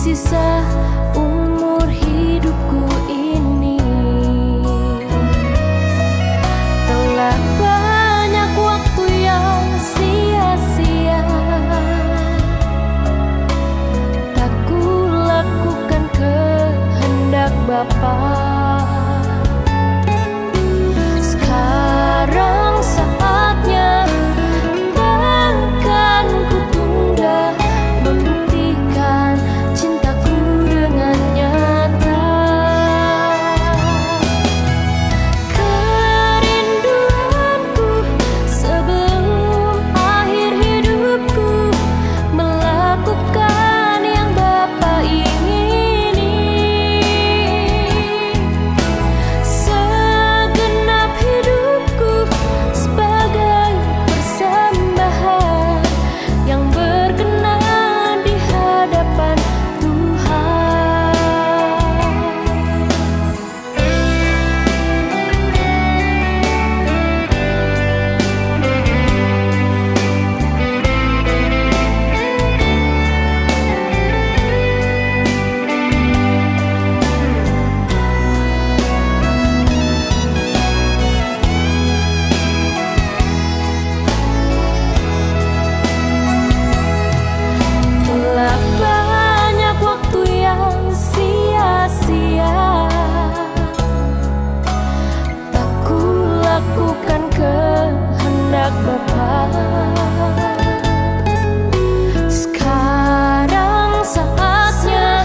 Sisa umur hidupku ini, telah banyak waktu yang sia-sia, tak kulakukan kehendak Bapa. Sekarang saatnya takkan ku tunda membuktikan cintaku dengan nyata. Kerinduanku sebelum akhir hidupku melakukan yang Bapa ingini. Segenap hidupku sebagai persembahan yang berkenan di hadapan Tuhan. Telah banyak waktu yang sia-sia, tak kulakukan kehendak Bapa. Sekarang saatnya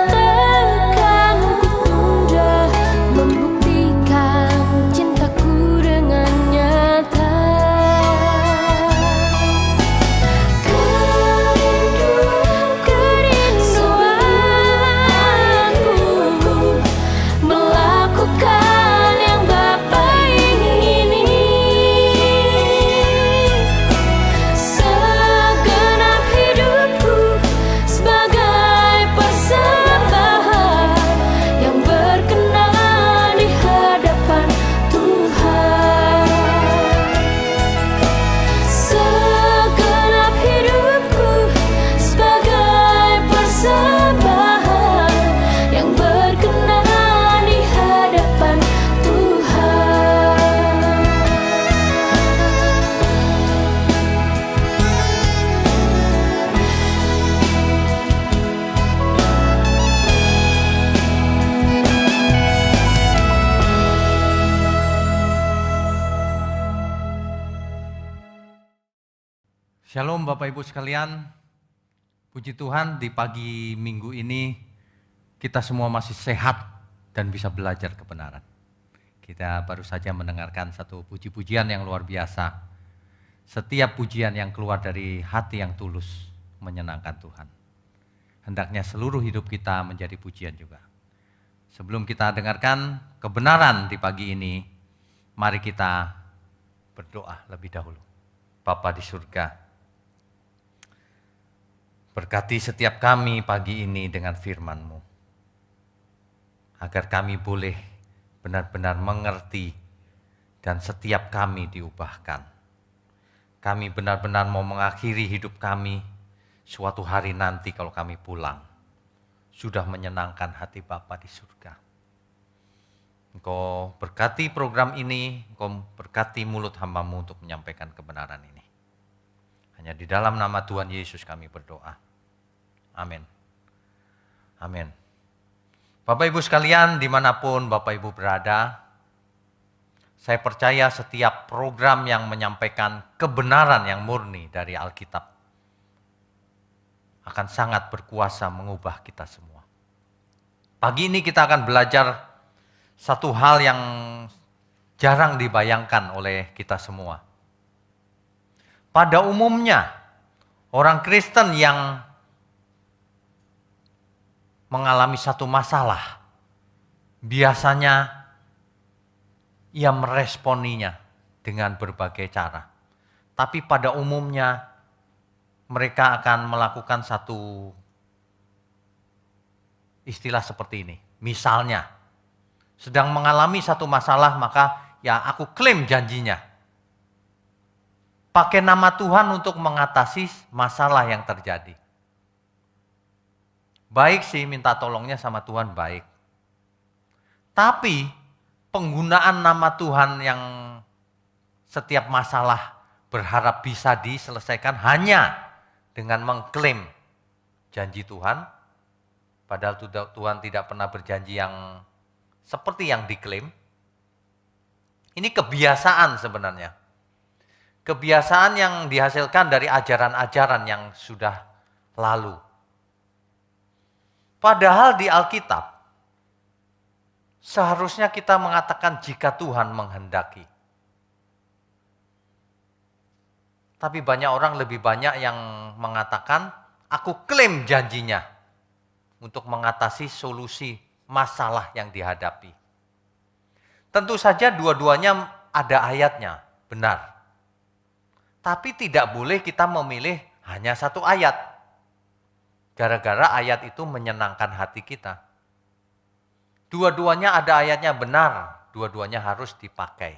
takkan ku tunda membuktikan cintaku dengan nyata. Kerinduanku melakukan yang Bapa ingini. Segenap hidupku sebagai persembahan yang berkenan di hadapan Tuhan. Segenap hidupku sebagai persembahan yang berkenan di hadapan Tuhan. Shalom Bapak Ibu sekalian, puji Tuhan di pagi minggu ini kita semua masih sehat dan bisa belajar kebenaran. Kita baru saja mendengarkan satu puji-pujian yang luar biasa. Setiap pujian yang keluar dari hati yang tulus menyenangkan Tuhan. Hendaknya seluruh hidup kita menjadi pujian juga. Sebelum kita dengarkan kebenaran di pagi ini, mari kita berdoa lebih dahulu. Bapa di surga, berkati setiap kami pagi ini dengan firman-Mu, agar kami boleh benar-benar mengerti dan setiap kami diubahkan. Kami benar-benar mau mengakhiri hidup kami suatu hari nanti kalau kami pulang, sudah menyenangkan hati Bapa di surga. Engkau berkati program ini, Engkau berkati mulut hamba-Mu untuk menyampaikan kebenaran ini. Hanya di dalam nama Tuhan Yesus kami berdoa. Amin. Amin. Bapak Ibu sekalian, dimanapun Bapak Ibu berada, Saya percaya setiap program yang menyampaikan kebenaran yang murni dari Alkitab akan sangat berkuasa mengubah kita semua. Pagi ini kita akan belajar satu hal yang jarang dibayangkan oleh kita semua. Pada umumnya, orang Kristen yang mengalami satu masalah, biasanya ia meresponinya dengan berbagai cara. Tapi pada umumnya mereka akan melakukan satu istilah seperti ini. Misalnya, sedang mengalami satu masalah, maka ya aku klaim janjinya. Pakai nama Tuhan untuk mengatasi masalah yang terjadi. Baik sih minta tolongnya sama Tuhan, baik. Tapi penggunaan nama Tuhan yang setiap masalah berharap bisa diselesaikan hanya dengan mengklaim janji Tuhan, padahal Tuhan tidak pernah berjanji yang seperti yang diklaim. Ini kebiasaan sebenarnya. Kebiasaan yang dihasilkan dari ajaran-ajaran yang sudah lalu. Padahal di Alkitab, seharusnya kita mengatakan jika Tuhan menghendaki. Tapi banyak orang lebih banyak yang mengatakan, aku klaim janjinya untuk mengatasi solusi masalah yang dihadapi. Tentu saja dua-duanya ada ayatnya, benar. Tapi tidak boleh kita memilih hanya satu ayat. Gara-gara ayat itu menyenangkan hati kita. Dua-duanya ada ayatnya benar, dua-duanya harus dipakai.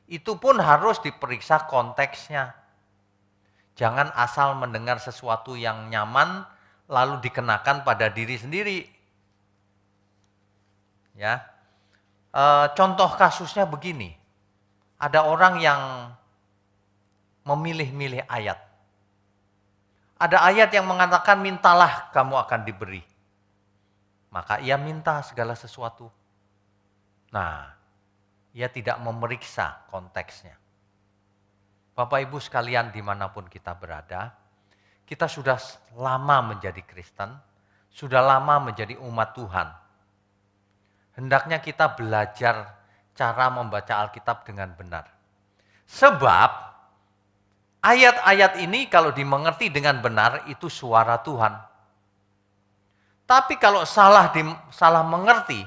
Itu pun harus diperiksa konteksnya. Jangan asal mendengar sesuatu yang nyaman, lalu dikenakan pada diri sendiri. Ya, contoh kasusnya begini. Ada orang yang memilih-milih ayat. Ada ayat yang mengatakan mintalah kamu akan diberi. Maka ia minta segala sesuatu. Nah, ia tidak memeriksa konteksnya. Bapak Ibu sekalian dimanapun kita berada, kita sudah lama menjadi Kristen, sudah lama menjadi umat Tuhan. Hendaknya kita belajar cara membaca Alkitab dengan benar. Sebab ayat-ayat ini kalau dimengerti dengan benar itu suara Tuhan. Tapi kalau salah mengerti,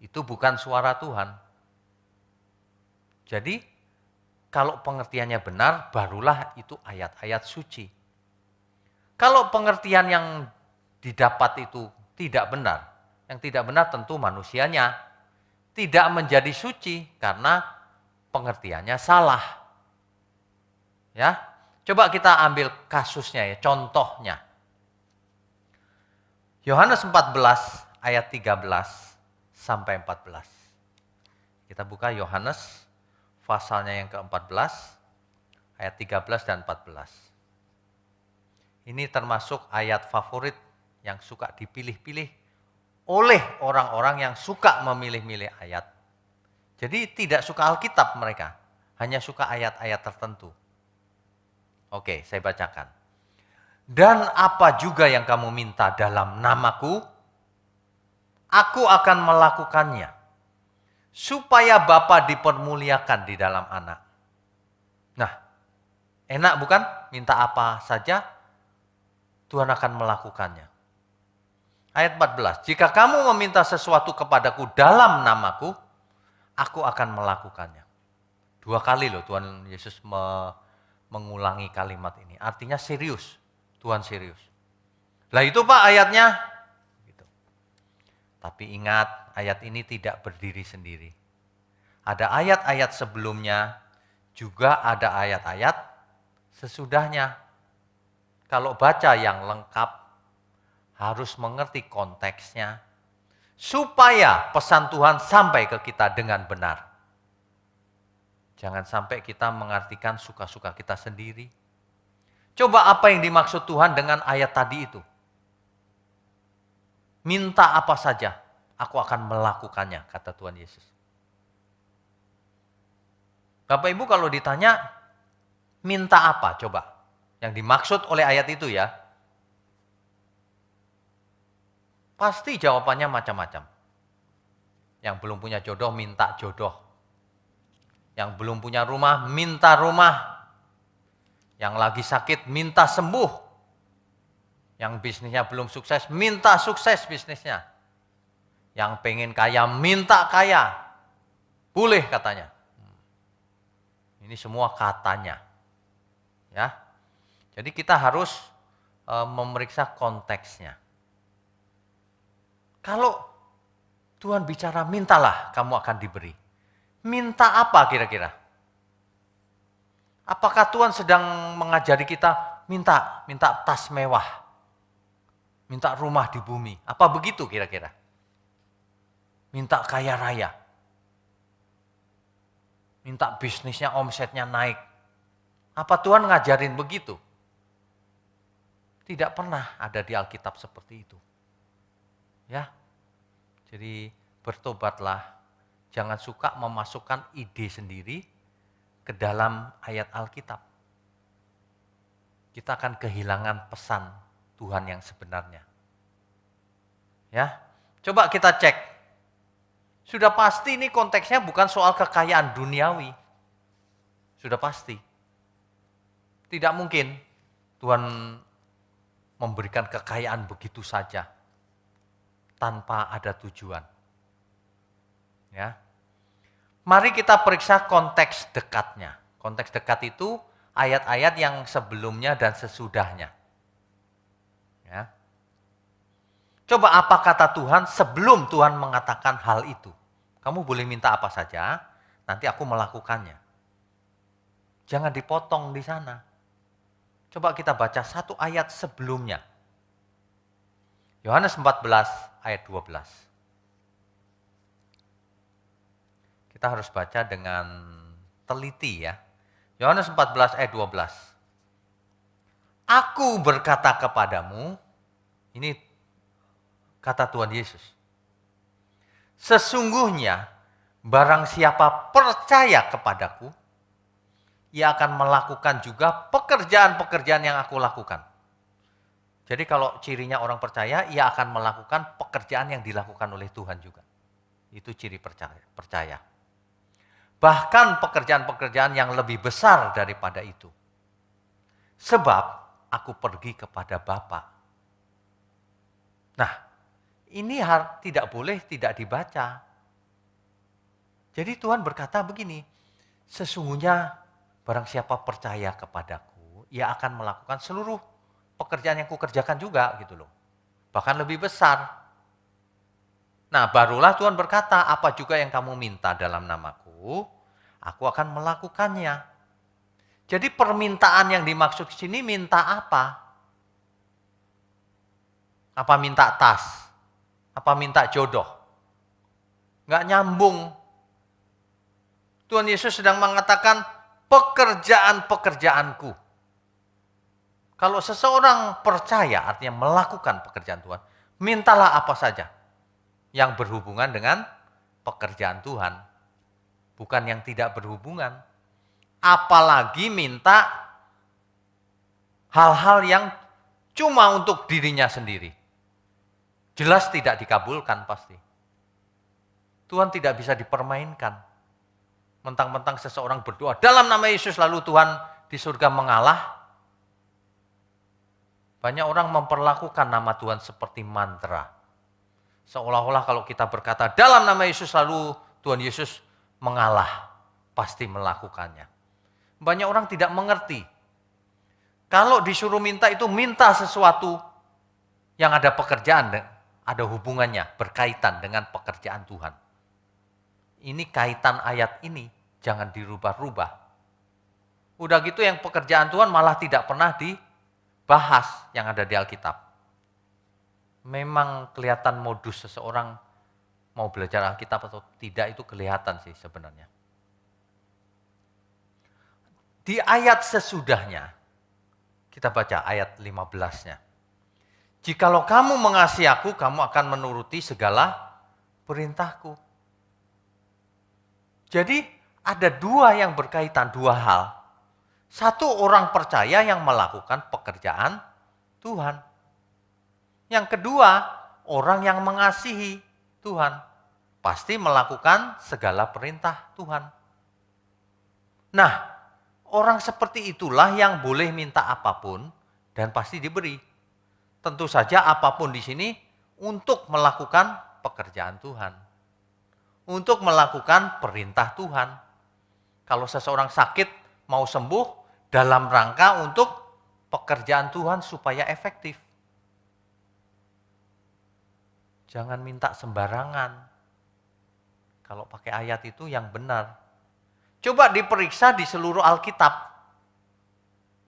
itu bukan suara Tuhan. Jadi, kalau pengertiannya benar, barulah itu ayat-ayat suci. Kalau pengertian yang didapat itu tidak benar, yang tidak benar tentu manusianya tidak menjadi suci karena pengertiannya salah. Ya, coba kita ambil kasusnya ya, contohnya. Yohanes 14 ayat 13 sampai 14. Kita buka Yohanes pasalnya yang ke-14 ayat 13 dan 14. Ini termasuk ayat favorit yang suka dipilih-pilih oleh orang-orang yang suka memilih-milih ayat. Jadi tidak suka Alkitab mereka, hanya suka ayat-ayat tertentu. Oke, saya bacakan. Dan apa juga yang kamu minta dalam namaku, aku akan melakukannya, supaya Bapa dipermuliakan di dalam anak. Nah, enak bukan? Minta apa saja, Tuhan akan melakukannya. Ayat 14, jika kamu meminta sesuatu kepadaku dalam namaku, aku akan melakukannya. 2 kali loh Tuhan Yesus mengulangi kalimat ini. Artinya serius, Tuhan serius. Lah itu Pak ayatnya. Gitu. Tapi ingat, ayat ini tidak berdiri sendiri. Ada ayat-ayat sebelumnya, juga ada ayat-ayat sesudahnya. Kalau baca yang lengkap, harus mengerti konteksnya, supaya pesan Tuhan sampai ke kita dengan benar. Jangan sampai kita mengartikan suka-suka kita sendiri. Coba apa yang dimaksud Tuhan dengan ayat tadi itu? Minta apa saja, aku akan melakukannya, kata Tuhan Yesus. Bapak Ibu kalau ditanya, minta apa? Coba. Yang dimaksud oleh ayat itu ya. Pasti jawabannya macam-macam. Yang belum punya jodoh, minta jodoh. Yang belum punya rumah, minta rumah. Yang lagi sakit, minta sembuh. Yang bisnisnya belum sukses, minta sukses bisnisnya. Yang pengen kaya, minta kaya. Boleh katanya. Ini semua katanya. Ya. Jadi kita harus memeriksa konteksnya. Kalau Tuhan bicara mintalah kamu akan diberi. Minta apa kira-kira? Apakah Tuhan sedang mengajari kita minta tas mewah? Minta rumah di bumi? Apa begitu kira-kira? Minta kaya raya? Minta bisnisnya omsetnya naik? Apa Tuhan ngajarin begitu? Tidak pernah ada di Alkitab seperti itu. Ya, jadi bertobatlah, jangan suka memasukkan ide sendiri ke dalam ayat Alkitab. Kita akan kehilangan pesan Tuhan yang sebenarnya. Ya, coba kita cek. Sudah pasti ini konteksnya bukan soal kekayaan duniawi. Sudah pasti. Tidak mungkin Tuhan memberikan kekayaan begitu saja tanpa ada tujuan. Ya. Mari kita periksa konteks dekatnya. Konteks dekat itu ayat-ayat yang sebelumnya dan sesudahnya. Ya. Coba apa kata Tuhan sebelum Tuhan mengatakan hal itu. Kamu boleh minta apa saja, nanti aku melakukannya. Jangan dipotong di sana. Coba kita baca satu ayat sebelumnya. Yohanes 14 ayat 12. Kita harus baca dengan teliti ya. Yohanes 14 ayat 12. Aku berkata kepadamu, ini kata Tuhan Yesus. Sesungguhnya barang siapa percaya kepadaku, ia akan melakukan juga pekerjaan-pekerjaan yang aku lakukan. Jadi kalau cirinya orang percaya, ia akan melakukan pekerjaan yang dilakukan oleh Tuhan juga. Itu ciri percaya. Bahkan pekerjaan-pekerjaan yang lebih besar daripada itu. Sebab aku pergi kepada Bapa. Nah, ini tidak boleh tidak dibaca. Jadi Tuhan berkata begini, sesungguhnya barang siapa percaya kepadaku, ia akan melakukan seluruh pekerjaan yang kukerjakan juga gitu loh. Bahkan lebih besar. Nah, barulah Tuhan berkata, apa juga yang kamu minta dalam namaku, aku akan melakukannya. Jadi permintaan yang dimaksud di sini minta apa? Apa minta tas? Apa minta jodoh? Nggak nyambung. Tuhan Yesus sedang mengatakan pekerjaan-pekerjaanku. Kalau seseorang percaya artinya melakukan pekerjaan Tuhan, mintalah apa saja yang berhubungan dengan pekerjaan Tuhan. Bukan yang tidak berhubungan. Apalagi minta hal-hal yang cuma untuk dirinya sendiri. Jelas tidak dikabulkan pasti. Tuhan tidak bisa dipermainkan. Mentang-mentang seseorang berdoa dalam nama Yesus lalu Tuhan di surga mengalah. Banyak orang memperlakukan nama Tuhan seperti mantra. Seolah-olah kalau kita berkata dalam nama Yesus lalu Tuhan Yesus mengalah. Pasti melakukannya. Banyak orang tidak mengerti. Kalau disuruh minta itu minta sesuatu yang ada pekerjaan, ada hubungannya, berkaitan dengan pekerjaan Tuhan. Ini kaitan ayat ini, jangan dirubah-rubah. Udah gitu yang pekerjaan Tuhan malah tidak pernah dibahas yang ada di Alkitab. Memang kelihatan modus seseorang mau belajar Alkitab atau tidak itu kelihatan sih sebenarnya. Di ayat sesudahnya, kita baca ayat 15-nya. Jikalau kamu mengasihi aku, kamu akan menuruti segala perintahku. Jadi ada dua yang berkaitan, dua hal. Satu, orang percaya yang melakukan pekerjaan Tuhan. Yang kedua, orang yang mengasihi Tuhan. Pasti melakukan segala perintah Tuhan. Nah, orang seperti itulah yang boleh minta apapun dan pasti diberi. Tentu saja apapun di sini untuk melakukan pekerjaan Tuhan. Untuk melakukan perintah Tuhan. Kalau seseorang sakit mau sembuh dalam rangka untuk pekerjaan Tuhan supaya efektif. Jangan minta sembarangan. Kalau pakai ayat itu yang benar. Coba diperiksa di seluruh Alkitab.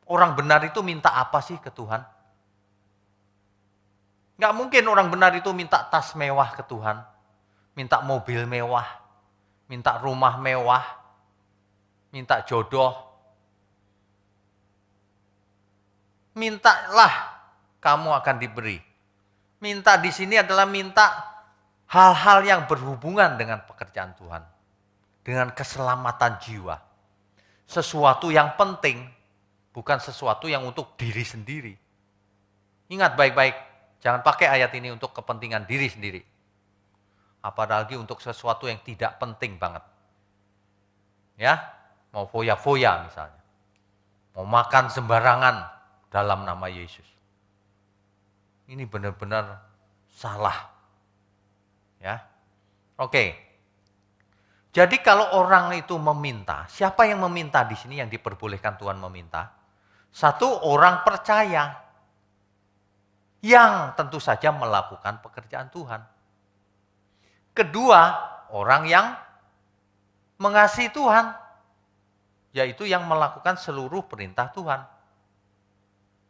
Orang benar itu minta apa sih ke Tuhan? Nggak mungkin orang benar itu minta tas mewah ke Tuhan. Minta mobil mewah. Minta rumah mewah. Minta jodoh. Mintalah kamu akan diberi. Minta di sini adalah minta hal-hal yang berhubungan dengan pekerjaan Tuhan. Dengan keselamatan jiwa. Sesuatu yang penting, bukan sesuatu yang untuk diri sendiri. Ingat baik-baik, jangan pakai ayat ini untuk kepentingan diri sendiri. Apalagi untuk sesuatu yang tidak penting banget. Ya, mau foya-foya misalnya. Mau makan sembarangan dalam nama Yesus. Ini benar-benar salah. Ya. Oke. Jadi kalau orang itu meminta, siapa yang meminta di sini yang diperbolehkan Tuhan meminta? Satu, orang percaya yang tentu saja melakukan pekerjaan Tuhan. Kedua, orang yang mengasihi Tuhan, yaitu yang melakukan seluruh perintah Tuhan.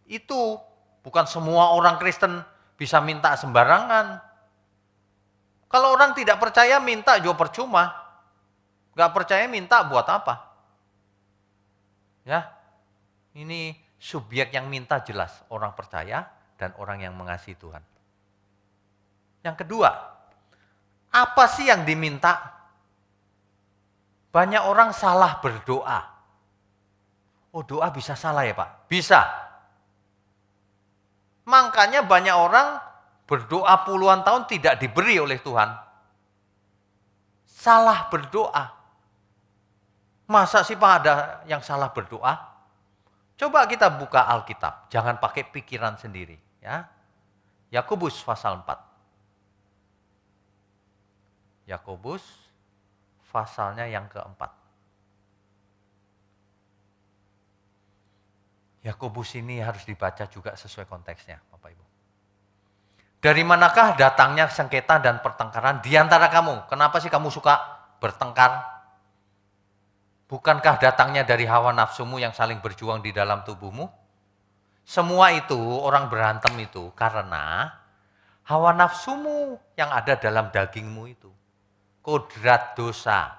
Itu bukan semua orang Kristen bisa minta sembarangan. Kalau orang tidak percaya minta juga percuma. Gak percaya minta buat apa? Ya, ini subjek yang minta jelas, orang percaya dan orang yang mengasihi Tuhan. Yang kedua, apa sih yang diminta? Banyak orang salah berdoa. Oh, doa bisa salah ya Pak? Bisa. Makanya banyak orang berdoa puluhan tahun tidak diberi oleh Tuhan. Salah berdoa. Masa sih Pak ada yang salah berdoa? Coba kita buka Alkitab, jangan pakai pikiran sendiri. Ya. Yakobus pasal 4. Yakobus pasalnya yang keempat. Yakobus ini harus dibaca juga sesuai konteksnya, Bapak Ibu. Dari manakah datangnya sengketa dan pertengkaran di antara kamu? Kenapa sih kamu suka bertengkar? Bukankah datangnya dari hawa nafsumu yang saling berjuang di dalam tubuhmu? Semua itu, orang berantem itu karena hawa nafsumu yang ada dalam dagingmu itu. Kodrat dosa.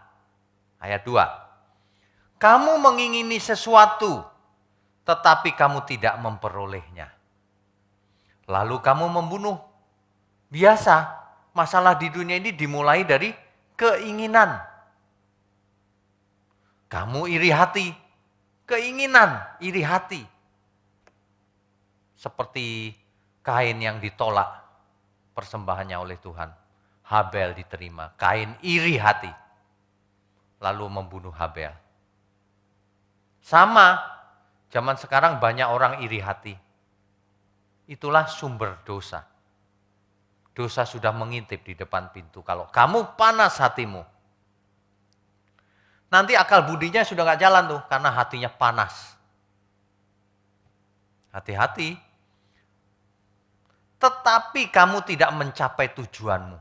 Ayat 2. Kamu mengingini sesuatu, tetapi kamu tidak memperolehnya. Lalu kamu membunuh. Biasa, masalah di dunia ini dimulai dari keinginan. Kamu iri hati. Keinginan, iri hati. Seperti Kain yang ditolak persembahannya oleh Tuhan. Habel diterima. Kain iri hati. Lalu membunuh Habel. Sama, zaman sekarang banyak orang iri hati. Itulah sumber dosa. Dosa sudah mengintip di depan pintu. Kalau kamu panas hatimu, nanti akal budinya sudah gak jalan tuh, karena hatinya panas. Hati-hati. Tetapi kamu tidak mencapai tujuanmu.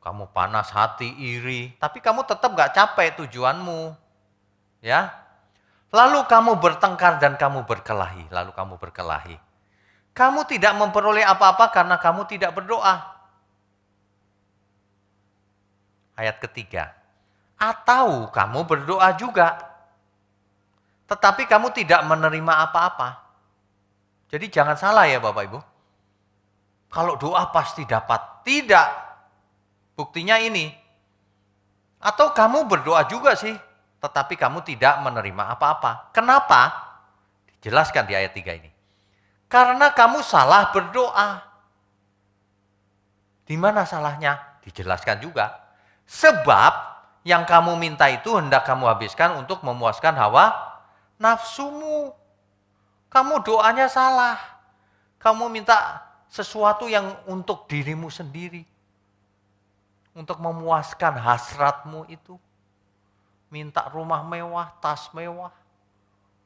Kamu panas hati, iri, tapi kamu tetap gak capai tujuanmu. Ya. Lalu kamu bertengkar dan kamu berkelahi. Kamu tidak memperoleh apa-apa karena kamu tidak berdoa. Ayat ketiga. Atau kamu berdoa juga, tetapi kamu tidak menerima apa-apa. Jadi jangan salah ya Bapak Ibu. Kalau doa pasti dapat. Tidak. Buktinya ini. Atau kamu berdoa juga sih, tetapi kamu tidak menerima apa-apa. Kenapa? Dijelaskan di ayat 3 ini. Karena kamu salah berdoa. Di mana salahnya? Dijelaskan juga. Sebab yang kamu minta itu hendak kamu habiskan untuk memuaskan hawa nafsumu. Kamu doanya salah. Kamu minta sesuatu yang untuk dirimu sendiri. Untuk memuaskan hasratmu itu. Minta rumah mewah, tas mewah.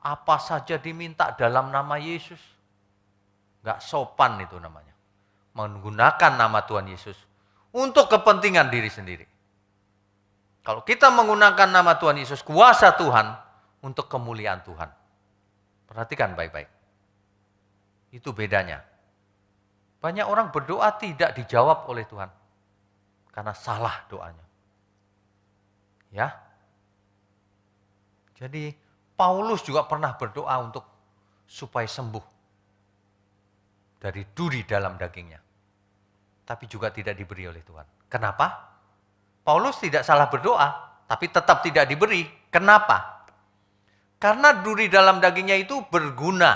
Apa saja diminta dalam nama Yesus. Gak sopan itu namanya. Menggunakan nama Tuhan Yesus untuk kepentingan diri sendiri. Kalau kita menggunakan nama Tuhan Yesus, kuasa Tuhan untuk kemuliaan Tuhan. Perhatikan baik-baik. Itu bedanya. Banyak orang berdoa tidak dijawab oleh Tuhan. Karena salah doanya. Ya. Jadi Paulus juga pernah berdoa untuk supaya sembuh dari duri dalam dagingnya. Tapi juga tidak diberi oleh Tuhan. Kenapa? Paulus tidak salah berdoa, tapi tetap tidak diberi. Kenapa? Karena duri dalam dagingnya itu berguna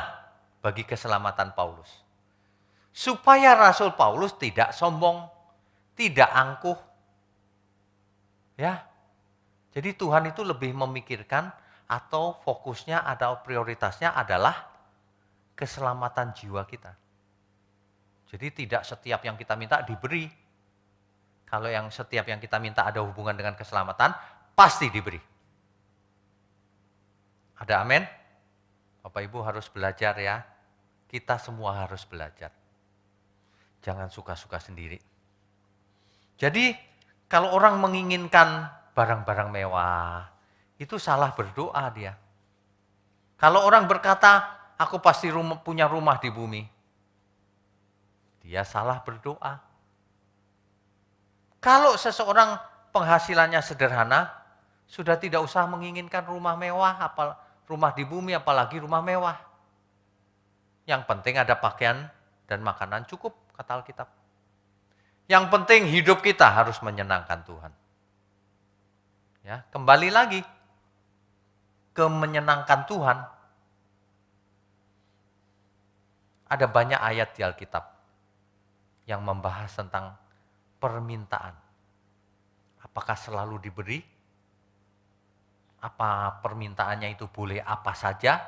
bagi keselamatan Paulus. Supaya Rasul Paulus tidak sombong, tidak angkuh. Ya. Jadi Tuhan itu lebih memikirkan atau fokusnya atau prioritasnya adalah keselamatan jiwa kita. Jadi tidak setiap yang kita minta diberi. Kalau yang setiap yang kita minta ada hubungan dengan keselamatan, pasti diberi. Ada amin? Bapak Ibu harus belajar ya. Kita semua harus belajar. Jangan suka-suka sendiri. Jadi kalau orang menginginkan barang-barang mewah, itu salah berdoa dia. Kalau orang berkata, aku pasti punya rumah di bumi, dia salah berdoa. Kalau seseorang penghasilannya sederhana, sudah tidak usah menginginkan rumah mewah, rumah di bumi, apalagi rumah mewah. Yang penting ada pakaian dan makanan cukup, kata Alkitab. Yang penting hidup kita harus menyenangkan Tuhan. Ya, kembali lagi ke menyenangkan Tuhan. Ada banyak ayat di Alkitab yang membahas tentang permintaan. Apakah selalu diberi? Apa permintaannya itu boleh apa saja?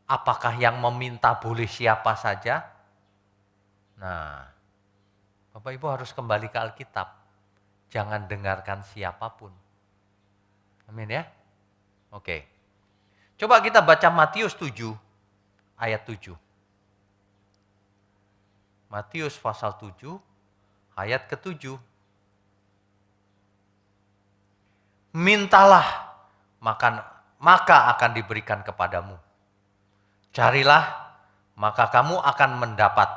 Apakah yang meminta boleh siapa saja? Nah, Bapak Ibu harus kembali ke Alkitab. Jangan dengarkan siapapun. Amin ya? Oke. Coba kita baca Matius 7 ayat 7. Matius pasal 7 ayat ke-7. Mintalah, maka akan diberikan kepadamu. Carilah, maka kamu akan mendapat.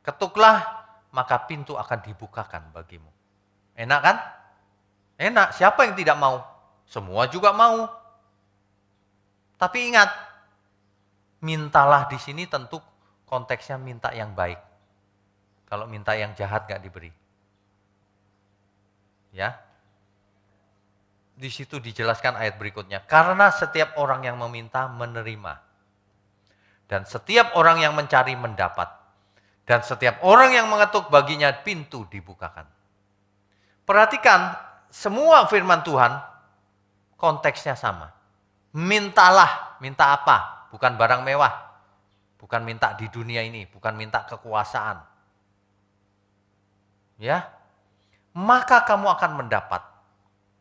Ketuklah, maka pintu akan dibukakan bagimu. Enak kan? Enak. Siapa yang tidak mau? Semua juga mau. Tapi ingat, mintalah di sini tentu konteksnya minta yang baik. Kalau minta yang jahat gak diberi. Ya. Di situ dijelaskan ayat berikutnya. Karena setiap orang yang meminta menerima. Dan setiap orang yang mencari mendapat. Dan setiap orang yang mengetuk baginya pintu dibukakan. Perhatikan, semua firman Tuhan konteksnya sama. Mintalah, minta apa? Bukan barang mewah. Bukan minta di dunia ini, bukan minta kekuasaan. Ya. Maka kamu akan mendapat.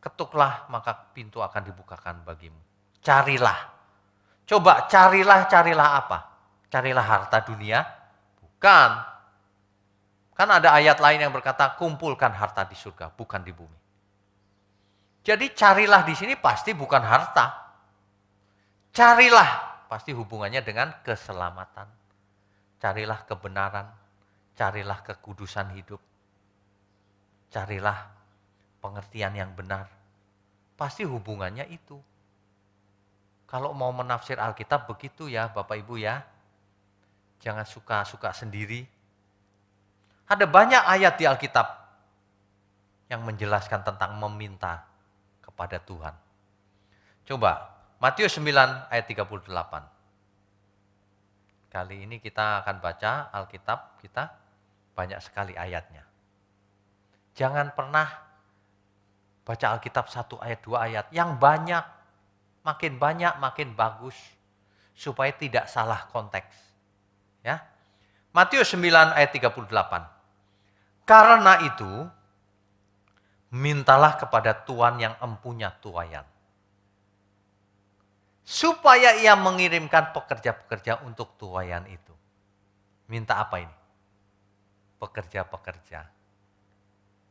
Ketuklah, maka pintu akan dibukakan bagimu. Carilah. Coba carilah apa? Carilah harta dunia? Bukan. Kan ada ayat lain yang berkata, kumpulkan harta di surga, bukan di bumi. Jadi carilah di sini pasti bukan harta. Carilah, pasti hubungannya dengan keselamatan. Carilah kebenaran, carilah kekudusan hidup. Carilah pengertian yang benar. Pasti hubungannya itu. Kalau mau menafsir Alkitab begitu ya Bapak Ibu ya. Jangan suka-suka sendiri. Ada banyak ayat di Alkitab yang menjelaskan tentang meminta kepada Tuhan. Coba, Matius 9 ayat 38. Kali ini kita akan baca Alkitab kita, banyak sekali ayatnya. Jangan pernah baca Alkitab 1 ayat, 2 ayat. Yang banyak, makin bagus. Supaya tidak salah konteks. Ya. Matius 9 ayat 38. Karena itu, mintalah kepada Tuhan yang empunya tuaian, supaya ia mengirimkan pekerja-pekerja untuk tuaian itu. Minta apa ini? Pekerja-pekerja.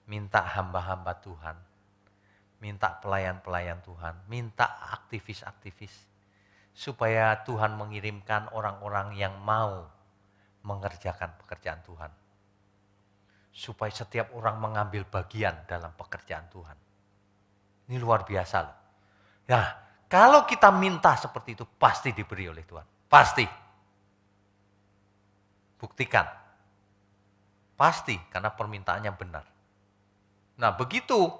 Minta hamba-hamba Tuhan. Minta pelayan-pelayan Tuhan. Minta aktivis-aktivis. Supaya Tuhan mengirimkan orang-orang yang mau mengerjakan pekerjaan Tuhan. Supaya setiap orang mengambil bagian dalam pekerjaan Tuhan. Ini luar biasa loh. Nah, kalau kita minta seperti itu, pasti diberi oleh Tuhan. Pasti. Buktikan. Pasti, karena permintaannya benar. Nah, begitu.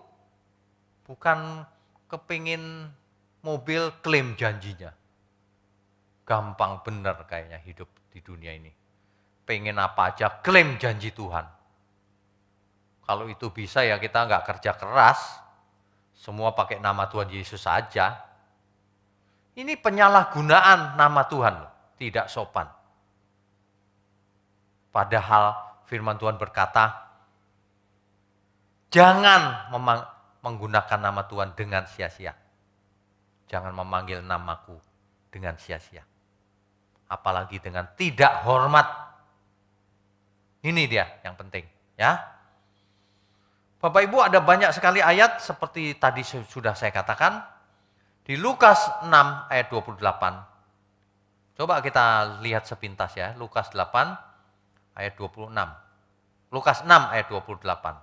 Bukan kepingin mobil klaim janjinya. Gampang benar kayaknya hidup di dunia ini. Pengen apa aja, klaim janji Tuhan. Kalau itu bisa ya kita nggak kerja keras. Semua pakai nama Tuhan Yesus saja. Ini penyalahgunaan nama Tuhan, tidak sopan. Padahal firman Tuhan berkata, jangan menggunakan nama Tuhan dengan sia-sia. Jangan memanggil namaku dengan sia-sia. Apalagi dengan tidak hormat. Ini dia yang penting, ya. Bapak Ibu, ada banyak sekali ayat seperti tadi sudah saya katakan. Di Lukas 6 ayat 28. Coba kita lihat sepintas ya. Lukas 8 ayat 26. Lukas 6 ayat 28.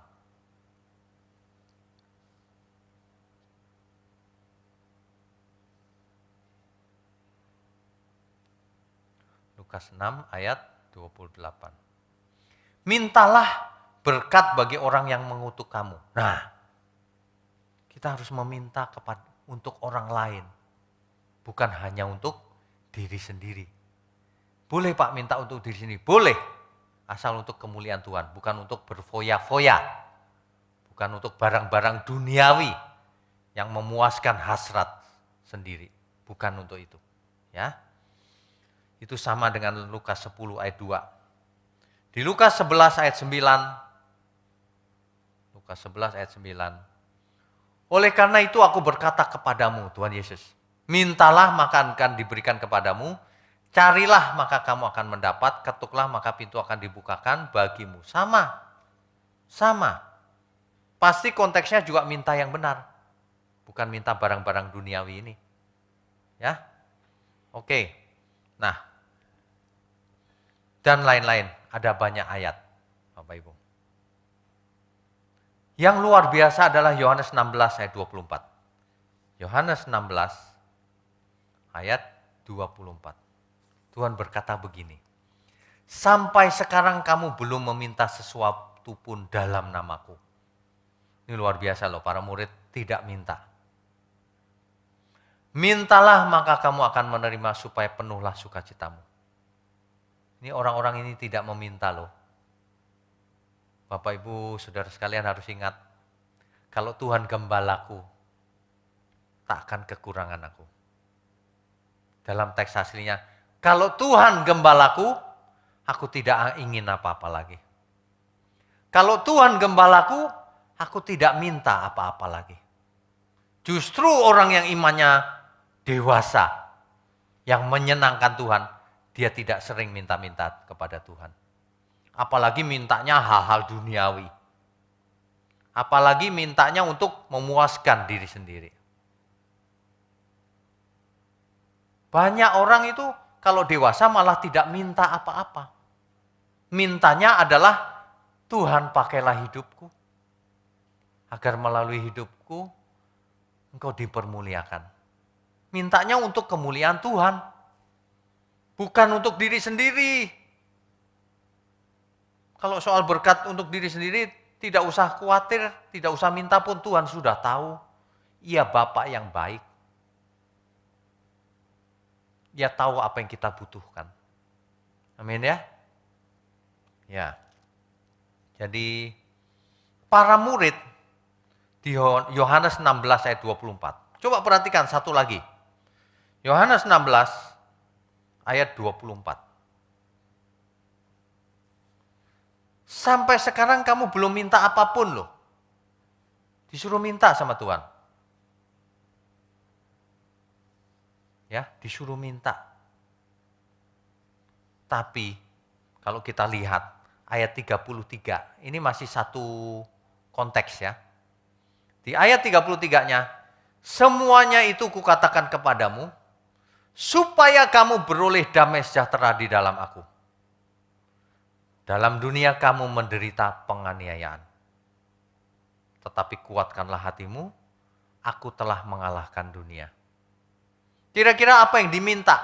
Lukas 6 ayat 28. Mintalah berkat bagi orang yang mengutuk kamu. Nah, kita harus meminta untuk orang lain. Bukan hanya untuk diri sendiri. Boleh Pak minta untuk diri sendiri? Boleh. Asal untuk kemuliaan Tuhan. Bukan untuk berfoya-foya. Bukan untuk barang-barang duniawi yang memuaskan hasrat sendiri. Bukan untuk itu. Ya. Itu sama dengan Lukas 10 ayat 2. Di Lukas 11 ayat 9. Lukas 11 ayat 9. Oleh karena itu aku berkata kepadamu, Tuhan Yesus, mintalah maka akan diberikan kepadamu, carilah maka kamu akan mendapat, ketuklah maka pintu akan dibukakan bagimu. Sama. Pasti konteksnya juga minta yang benar. Bukan minta barang-barang duniawi ini. Ya. Oke. Nah. Dan lain-lain. Ada banyak ayat, Bapak Ibu. Yang luar biasa adalah Yohanes 16 ayat 24. Yohanes 16 ayat 24. Tuhan berkata begini. Sampai sekarang kamu belum meminta sesuatu pun dalam namaku. Ini luar biasa loh, para murid tidak minta. Mintalah maka kamu akan menerima supaya penuhlah sukacitamu. Ini orang-orang ini tidak meminta loh. Bapak Ibu, saudara sekalian harus ingat, kalau Tuhan gembalaku, tak akan kekurangan aku. Dalam teks aslinya, kalau Tuhan gembalaku, aku tidak ingin apa-apa lagi. Kalau Tuhan gembalaku, aku tidak minta apa-apa lagi. Justru orang yang imannya dewasa, yang menyenangkan Tuhan, dia tidak sering minta-minta kepada Tuhan. Apalagi mintanya hal-hal duniawi. Apalagi mintanya untuk memuaskan diri sendiri. Banyak orang itu kalau dewasa malah tidak minta apa-apa. Mintanya adalah Tuhan pakailah hidupku. Agar melalui hidupku engkau dipermuliakan. Mintanya untuk kemuliaan Tuhan. Bukan untuk diri sendiri. Kalau soal berkat untuk diri sendiri, tidak usah khawatir, tidak usah minta pun Tuhan sudah tahu. Ia Bapak yang baik. Dia tahu apa yang kita butuhkan. Amin ya. Ya. Jadi para murid di Yohanes 16 ayat 24. Coba perhatikan satu lagi. Yohanes 16 ayat 24. Sampai sekarang kamu belum minta apapun loh. Disuruh minta sama Tuhan. Ya, disuruh minta. Tapi kalau kita lihat ayat 33, ini masih satu konteks ya. Di ayat 33-nya, semuanya itu kukatakan kepadamu, supaya kamu beroleh damai sejahtera di dalam aku. Dalam dunia kamu menderita penganiayaan. Tetapi kuatkanlah hatimu, aku telah mengalahkan dunia. Kira-kira apa yang diminta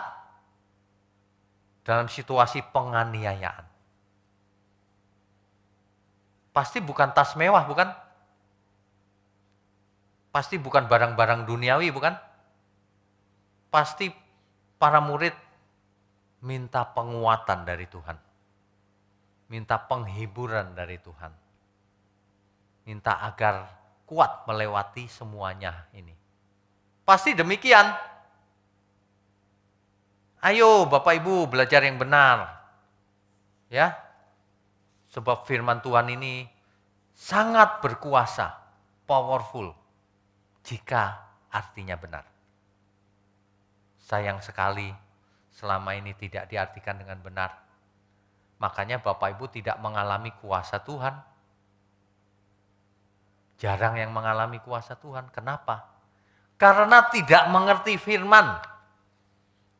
dalam situasi penganiayaan? Pasti bukan tas mewah, bukan? Pasti bukan barang-barang duniawi, bukan? Pasti para murid minta penguatan dari Tuhan. Minta penghiburan dari Tuhan. Minta agar kuat melewati semuanya ini. Pasti demikian. Ayo Bapak Ibu belajar yang benar. Ya. Sebab firman Tuhan ini sangat berkuasa, powerful, jika artinya benar. Sayang sekali selama ini tidak diartikan dengan benar. Makanya Bapak Ibu tidak mengalami kuasa Tuhan. Jarang yang mengalami kuasa Tuhan. Kenapa? Karena tidak mengerti firman.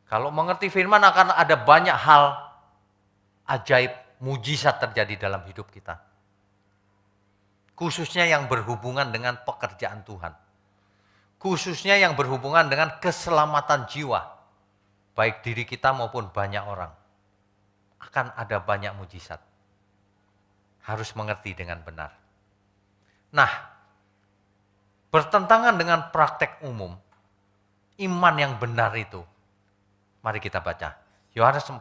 Kalau mengerti firman akan ada banyak hal ajaib, mujizat terjadi dalam hidup kita. Khususnya yang berhubungan dengan pekerjaan Tuhan. Khususnya yang berhubungan dengan keselamatan jiwa. Baik diri kita maupun banyak orang. Akan ada banyak mujizat. Harus mengerti dengan benar. Nah, bertentangan dengan praktek umum, iman yang benar itu. Mari kita baca. Yohanes 4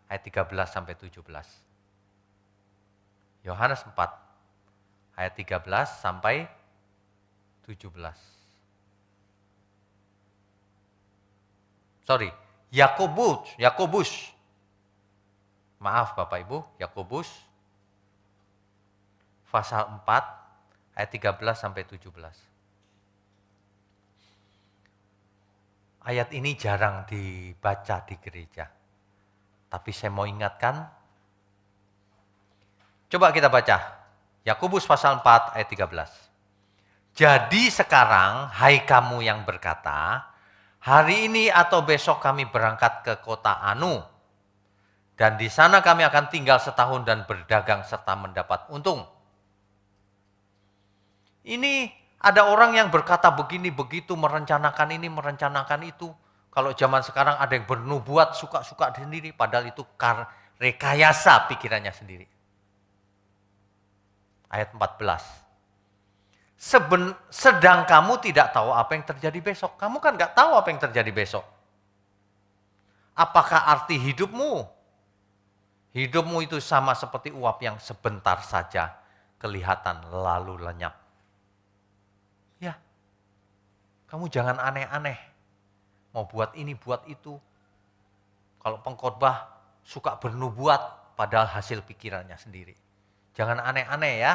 ayat 13 sampai 17. Yohanes 4 ayat 13 sampai 17. Sorry, Yakobus. Maaf Bapak Ibu, Yakobus pasal 4 ayat 13 sampai 17. Ayat ini jarang dibaca di gereja. Tapi saya mau ingatkan. Coba kita baca. Yakobus pasal 4 ayat 13. Jadi sekarang, hai kamu yang berkata, hari ini atau besok kami berangkat ke kota Anu. Dan di sana kami akan tinggal setahun dan berdagang serta mendapat untung. Ini ada orang yang berkata begini, begitu, merencanakan ini, merencanakan itu. Kalau zaman sekarang ada yang bernubuat, suka-suka sendiri, padahal itu rekayasa pikirannya sendiri. Ayat 14. Sedang kamu tidak tahu apa yang terjadi besok. Kamu kan gak tahu apa yang terjadi besok. Apakah arti hidupmu? Hidupmu itu sama seperti uap yang sebentar saja kelihatan lalu lenyap. Ya, kamu jangan aneh-aneh. Mau buat ini, buat itu. Kalau pengkhotbah suka bernubuat padahal hasil pikirannya sendiri. Jangan aneh-aneh ya.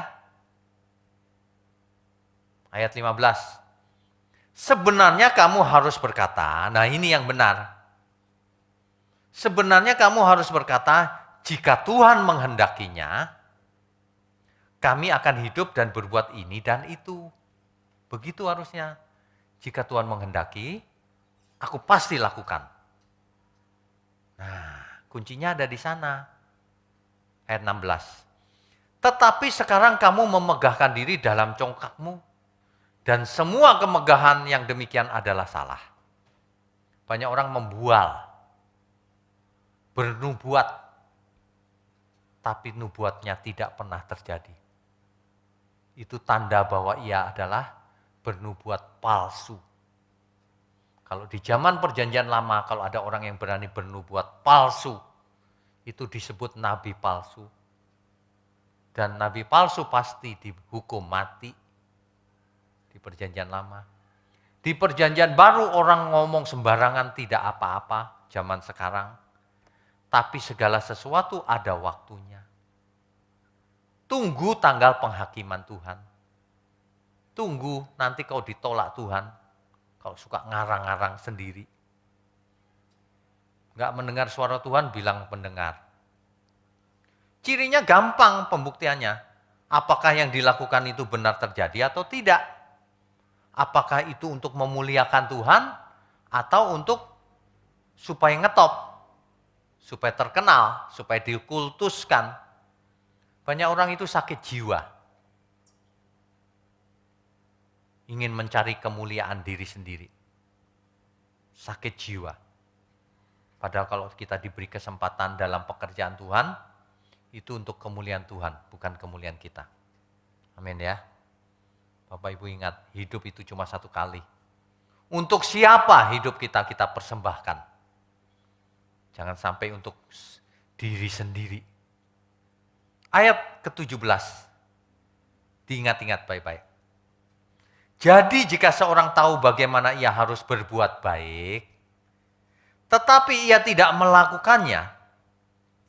Ayat 15. Sebenarnya kamu harus berkata, nah ini yang benar. Sebenarnya kamu harus berkata, jika Tuhan menghendakinya, kami akan hidup dan berbuat ini dan itu. Begitu harusnya. Jika Tuhan menghendaki, aku pasti lakukan. Nah, kuncinya ada di sana. Ayat 16. Tetapi sekarang kamu memegahkan diri dalam congkakmu. Dan semua kemegahan yang demikian adalah salah. Banyak orang membual. Bernubuat. Tapi nubuatnya tidak pernah terjadi. Itu tanda bahwa ia adalah bernubuat palsu. Kalau di zaman perjanjian lama, kalau ada orang yang berani bernubuat palsu, itu disebut nabi palsu. Dan nabi palsu pasti dihukum mati di perjanjian lama. Di perjanjian baru orang ngomong sembarangan tidak apa-apa zaman sekarang. Tapi segala sesuatu ada waktunya. Tunggu tanggal penghakiman Tuhan. Tunggu nanti kau ditolak Tuhan. Kalau suka ngarang-ngarang sendiri. Enggak mendengar suara Tuhan, bilang pendengar. Cirinya gampang pembuktiannya. Apakah yang dilakukan itu benar terjadi atau tidak? Apakah itu untuk memuliakan Tuhan atau untuk supaya ngetop, supaya terkenal, supaya dikultuskan. Banyak orang itu sakit jiwa. Ingin mencari kemuliaan diri sendiri. Sakit jiwa. Padahal kalau kita diberi kesempatan dalam pekerjaan Tuhan, itu untuk kemuliaan Tuhan, bukan kemuliaan kita. Amin ya. Bapak Ibu ingat, hidup itu cuma satu kali. Untuk siapa hidup kita persembahkan. Jangan sampai untuk diri sendiri. Ayat ke-17. Diingat-ingat baik-baik. Jadi jika seorang tahu bagaimana ia harus berbuat baik, tetapi ia tidak melakukannya,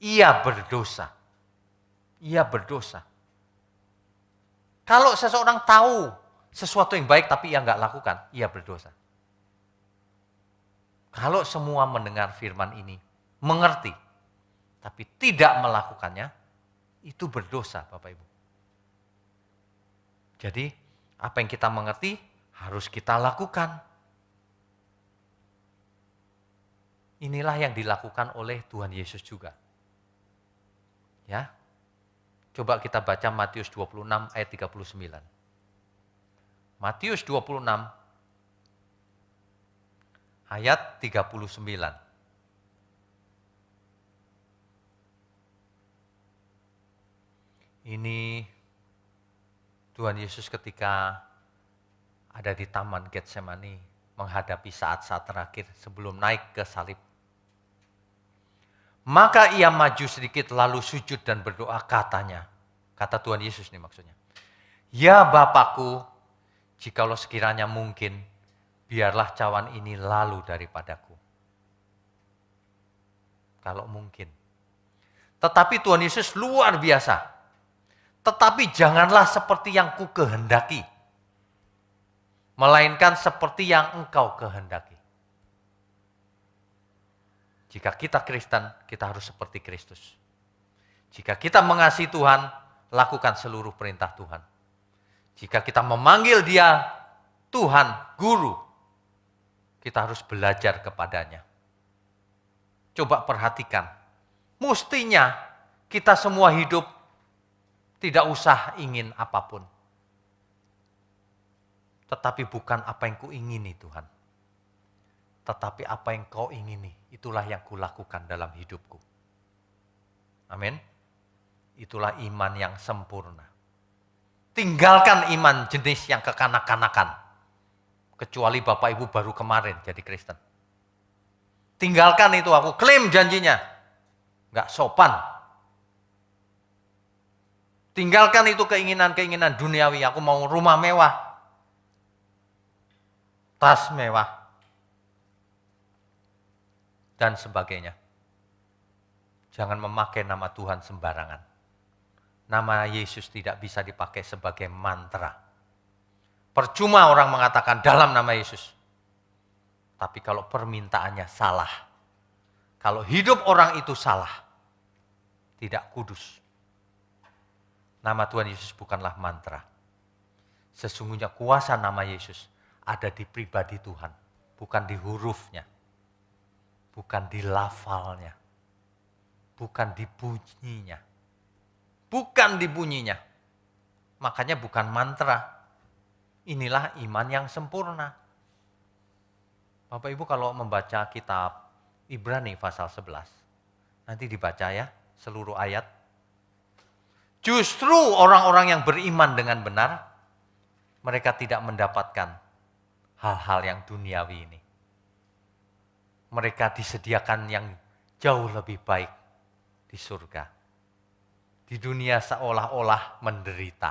ia berdosa. Ia berdosa. Kalau seseorang tahu sesuatu yang baik tapi ia nggak lakukan, ia berdosa. Kalau semua mendengar firman ini, mengerti, tapi tidak melakukannya, itu berdosa Bapak Ibu. Jadi apa yang kita mengerti harus kita lakukan. Inilah yang dilakukan oleh Tuhan Yesus juga. Ya. Coba kita baca Matius 26 ayat 39. Matius 26 ayat 39. Ini Tuhan Yesus ketika ada di Taman Getsemani menghadapi saat-saat terakhir sebelum naik ke salib. Maka ia maju sedikit lalu sujud dan berdoa katanya. Kata Tuhan Yesus nih maksudnya. Ya Bapakku, jikalau sekiranya mungkin, biarlah cawan ini lalu daripadaku. Kalau mungkin. Tetapi Tuhan Yesus luar biasa. Tetapi janganlah seperti yang ku kehendaki, melainkan seperti yang engkau kehendaki. Jika kita Kristen, kita harus seperti Kristus. Jika kita mengasihi Tuhan, lakukan seluruh perintah Tuhan. Jika kita memanggil Dia Tuhan, Guru, kita harus belajar kepadanya. Coba perhatikan, mestinya kita semua hidup tidak usah ingin apapun. Tetapi bukan apa yang kuingini Tuhan. Tetapi apa yang kau ingini, itulah yang kulakukan dalam hidupku. Amin. Itulah iman yang sempurna. Tinggalkan iman jenis yang kekanak-kanakan. Kecuali Bapak Ibu baru kemarin jadi Kristen. Tinggalkan itu, aku klaim janjinya. Enggak sopan. Tinggalkan itu keinginan-keinginan duniawi. Aku mau rumah mewah. Tas mewah. Dan sebagainya. Jangan memakai nama Tuhan sembarangan. Nama Yesus tidak bisa dipakai sebagai mantra. Percuma orang mengatakan dalam nama Yesus. Tapi kalau permintaannya salah. Kalau hidup orang itu salah. Tidak kudus. Nama Tuhan Yesus bukanlah mantra. Sesungguhnya kuasa nama Yesus ada di pribadi Tuhan. Bukan di hurufnya. Bukan di lafalnya. Bukan di bunyinya. Bukan di bunyinya. Makanya bukan mantra. Inilah iman yang sempurna. Bapak Ibu kalau membaca kitab Ibrani pasal 11. Nanti dibaca ya seluruh ayat. Justru orang-orang yang beriman dengan benar, mereka tidak mendapatkan hal-hal yang duniawi ini. mereka disediakan yang jauh lebih baik di surga. Di dunia seolah-olah menderita.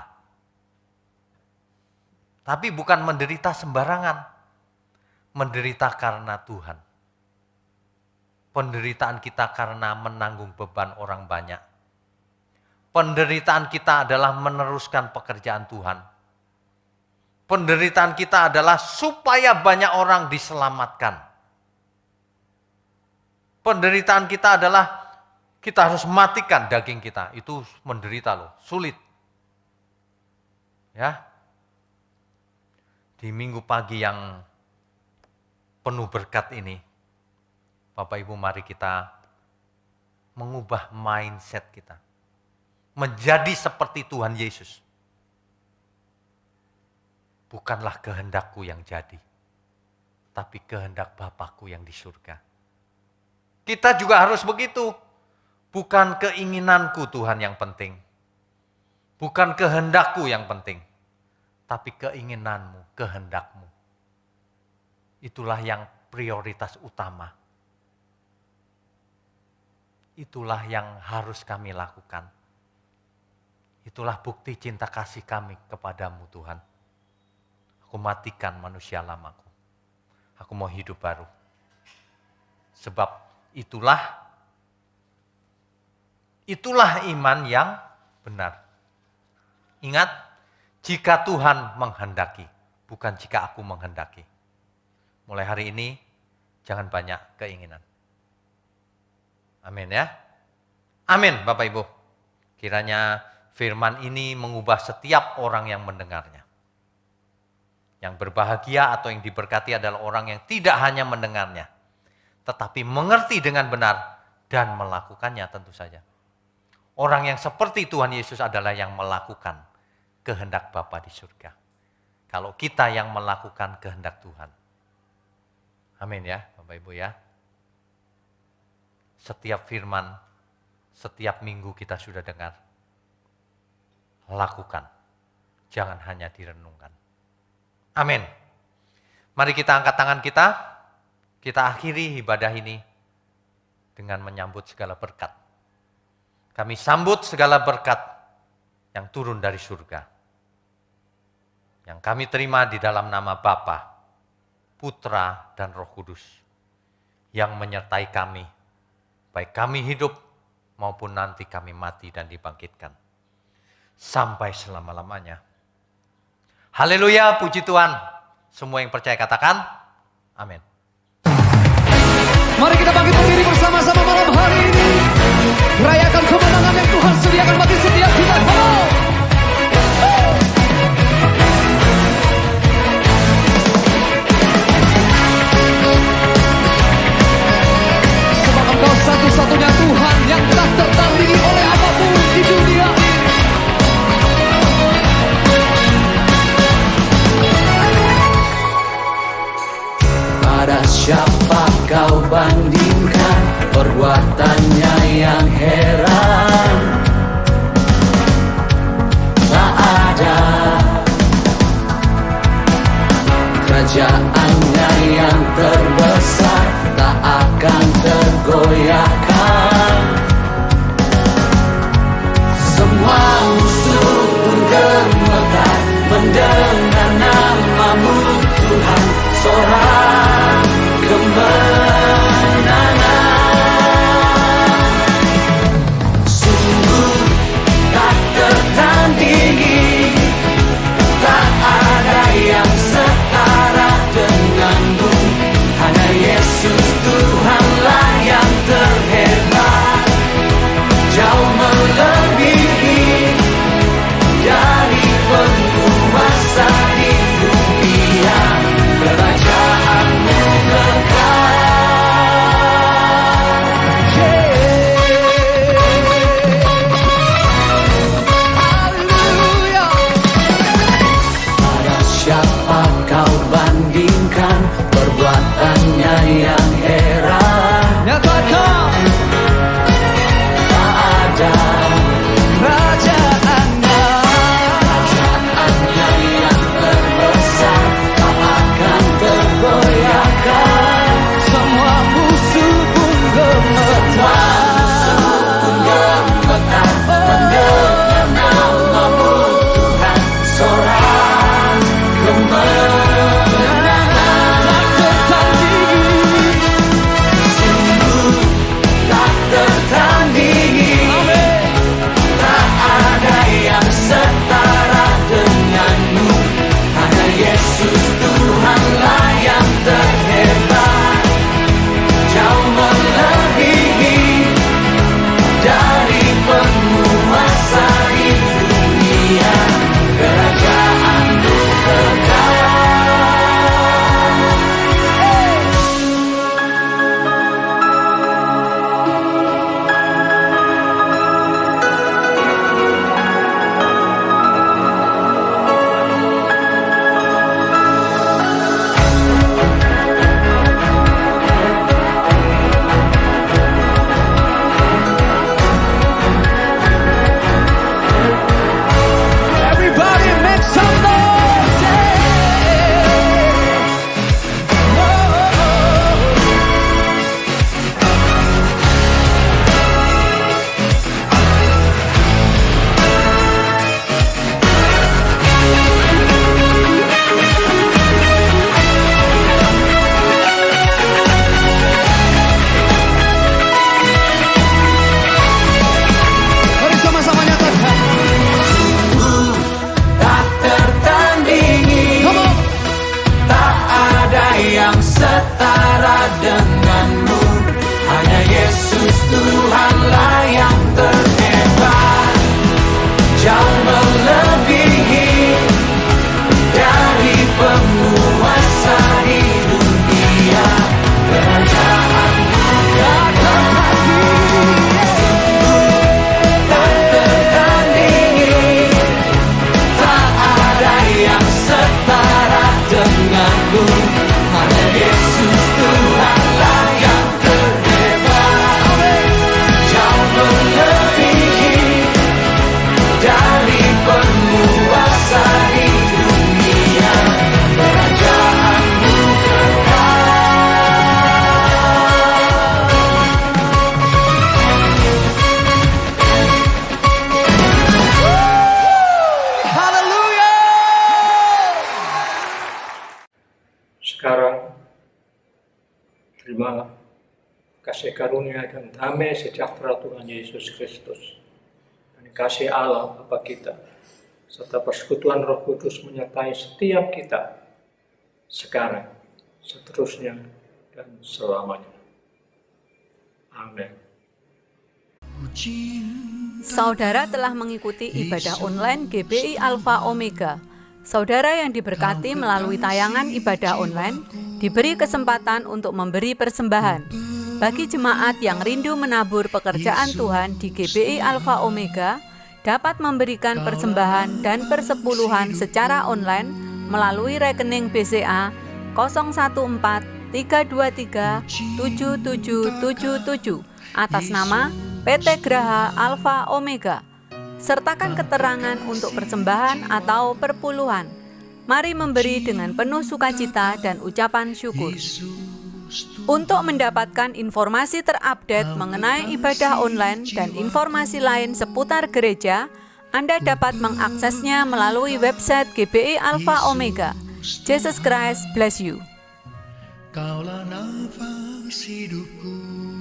Tapi bukan menderita sembarangan. Menderita karena Tuhan. Penderitaan kita karena menanggung beban orang banyak. Penderitaan kita adalah meneruskan pekerjaan Tuhan. Penderitaan kita adalah supaya banyak orang diselamatkan. Penderitaan kita adalah kita harus matikan daging kita. Itu menderita loh, sulit. Ya. Di minggu pagi yang penuh berkat ini, Bapak Ibu, mari kita mengubah mindset kita. Menjadi seperti Tuhan Yesus. Bukanlah kehendakku yang jadi, tapi kehendak Bapakku yang di surga. Kita juga harus begitu. Bukan keinginanku Tuhan yang penting. Bukan kehendakku yang penting. Tapi keinginanmu, kehendakmu. Itulah yang prioritas utama. Itulah yang harus kami lakukan. Itulah bukti cinta kasih kami kepadamu Tuhan. Aku matikan manusia lamaku. Aku mau hidup baru. Sebab itulah iman yang benar. Ingat, jika Tuhan menghendaki, bukan jika aku menghendaki. Mulai hari ini, jangan banyak keinginan. Amin ya. Amin Bapak Ibu. Kiranya firman ini mengubah setiap orang yang mendengarnya. Yang berbahagia atau yang diberkati adalah orang yang tidak hanya mendengarnya, tetapi mengerti dengan benar dan melakukannya tentu saja. Orang yang seperti Tuhan Yesus adalah yang melakukan kehendak Bapa di surga. Kalau kita yang melakukan kehendak Tuhan. Amin ya Bapak Ibu ya. Setiap firman, setiap minggu kita sudah dengar. Lakukan. Jangan hanya direnungkan. Amin. Mari kita angkat tangan kita. Kita akhiri ibadah ini dengan menyambut segala berkat. Kami sambut segala berkat yang turun dari surga. Yang kami terima di dalam nama Bapa, Putra, dan Roh Kudus. Yang menyertai kami, baik kami hidup maupun nanti kami mati dan dibangkitkan. Sampai selama-lamanya. Haleluya, puji Tuhan. Semua yang percaya katakan, amin. Mari kita bangkit berdiri bersama-sama malam hari ini. Rayakan kemenangan yang Tuhan sediakan bagi setiap kita. Sebab Engkau satu-satunya Tuhan yang tak tertandingi oleh apapun di dunia ini. Pada siapa kau bandingkan perbuatannya yang heran? Tak ada kerajaannya yang terbesar, tak akan tergoyahkan. Semua musuh pun gemetar mendengar namamu Tuhan. Seorang kemenangan, sungguh tak tertandingi, tak ada yang setara denganmu. Hanya Yesus Tuhanlah yang terhebat, jauh melebihi dari penguasa di dunia. Kerajaanmu kekal. Haleluya. Pada siapa kau bandingkan perbuatannya yang heran? Nyatakan. Tak ada kerajaannya yang terbesar, tak akan tergoyahkan. Semua musuh sekarang. Terima kasih karunia dan damai sejahtera Tuhan Yesus Kristus, dan kasih Allah Bapa kita, serta persekutuan Roh Kudus menyertai setiap kita, sekarang, seterusnya, dan selamanya. Amin. Saudara telah mengikuti ibadah online GBI Alpha Omega. Saudara yang diberkati melalui tayangan ibadah online diberi kesempatan untuk memberi persembahan. Bagi jemaat yang rindu menabur pekerjaan Tuhan di GBI Alpha Omega, dapat memberikan persembahan dan persepuluhan secara online melalui rekening BCA 014-323-7777 atas nama PT Graha Alpha Omega. Sertakan keterangan untuk persembahan atau perpuluhan. Mari memberi dengan penuh sukacita dan ucapan syukur. Untuk mendapatkan informasi terupdate mengenai ibadah online dan informasi lain seputar gereja, Anda dapat mengaksesnya melalui website GBI Alpha Omega. Jesus Christ bless you. Kaulah nafas hidupku.